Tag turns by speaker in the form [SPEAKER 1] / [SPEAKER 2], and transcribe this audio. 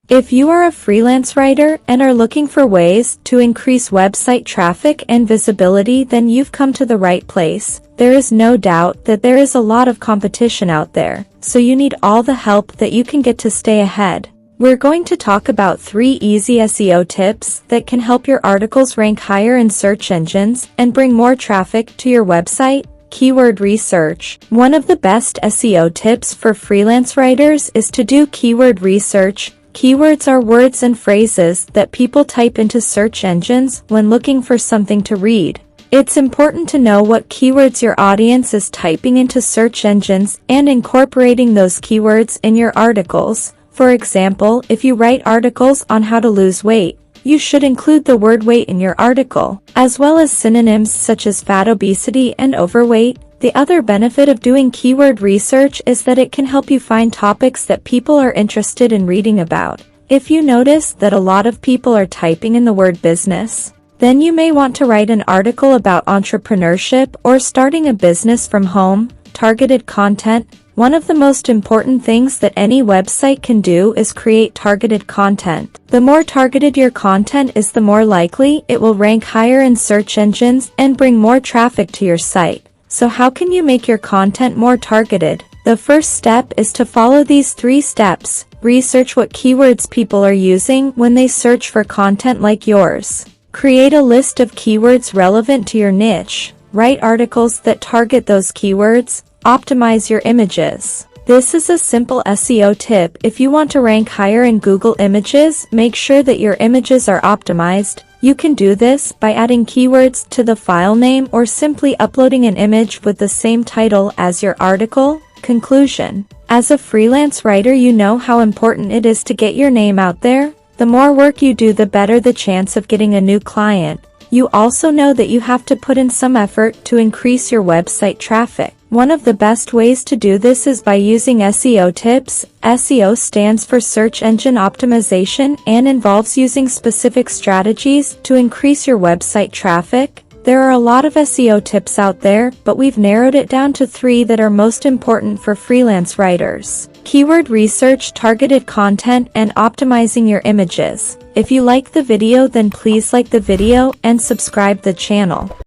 [SPEAKER 1] If you are a freelance writer and are looking for ways to increase website traffic and visibility, then you've come to the right place. There is no doubt that there is a lot of competition out there, so you need all the help that you can get to stay ahead. We're going to talk about 3 easy SEO tips that can help your articles rank higher in search engines and bring more traffic to your website. Keyword research. One of the best SEO tips for freelance writers is to do keyword research. Keywords are words and phrases that people type into search engines when looking for something to read. It's important to know what keywords your audience is typing into search engines and incorporating those keywords in your articles. For example, if you write articles on how to lose weight, you should include the word weight in your article, as well as synonyms such as fat, obesity, and overweight. The other benefit of doing keyword research is that it can help you find topics that people are interested in reading about. If you notice that a lot of people are typing in the word business, then you may want to write an article about entrepreneurship or starting a business from home. Targeted content. One of the most important things that any website can do is create targeted content. The more targeted your content is, the more likely it will rank higher in search engines and bring more traffic to your site. So how can you make your content more targeted? The first step is to follow these 3 steps. Research what keywords people are using when they search for content like yours. Create a list of keywords relevant to your niche. Write articles that target those keywords. Optimize your images. This is a simple SEO tip. If you want to rank higher in Google Images, make sure that your images are optimized. You can do this by adding keywords to the file name or simply uploading an image with the same title as your article. Conclusion. As a freelance writer, you know how important it is to get your name out there. The more work you do, the better the chance of getting a new client. You also know that you have to put in some effort to increase your website traffic. One of the best ways to do this is by using SEO tips. SEO stands for search engine optimization and involves using specific strategies to increase your website traffic. There are a lot of SEO tips out there, but we've narrowed it down to 3 that are most important for freelance writers. Keyword research, targeted content, and optimizing your images. If you like the video, then please like the video and subscribe the channel.